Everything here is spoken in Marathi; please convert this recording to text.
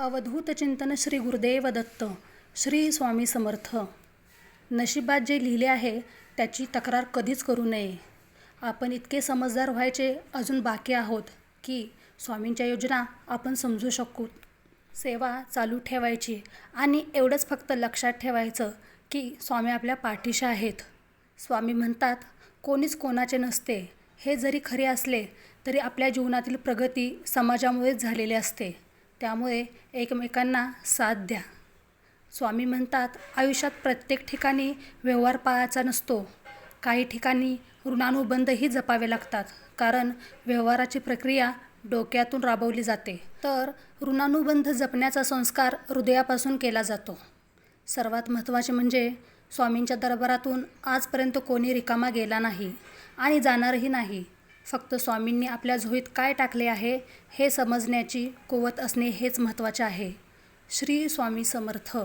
अवधूत चिंतन श्री गुरुदेव दत्त. श्री स्वामी समर्थ. नशिबात जे लिहिले आहे त्याची तक्रार कधीच करू नये. आपण इतके समजदार व्हायचे अजून बाकी आहोत की स्वामींच्या योजना आपण समजू शकू. सेवा चालू ठेवायची आणि एवढंच फक्त लक्षात ठेवायचं की स्वामी आपल्या पाठीशी आहेत. स्वामी म्हणतात, कोणीच कोणाचे नसते. हे जरी खरे असले तरी आपल्या जीवनातील प्रगती समाजामुळेच झालेली असते. त्यामुळे एकमेकांना साथ द्या. स्वामी म्हणतात, आयुष्यात प्रत्येक ठिकाणी व्यवहार पाळायचा नसतो. काही ठिकाणी ऋणानुबंधही जपावे लागतात, कारण व्यवहाराची प्रक्रिया डोक्यातून राबवली जाते. तर ऋणानुबंध जपण्याचा संस्कार हृदयापासून केला जातो. सर्वात महत्त्वाचे म्हणजे स्वामींच्या दरबारातून आजपर्यंत कोणी रिकामा गेला नाही आणि जाणारही नाही. फक्त स्वामींनी आपल्या झोळीत काय टाकले आहे हे समजण्याची कुवत असणे हेच महत्त्वाचे आहे. श्री स्वामी समर्थ.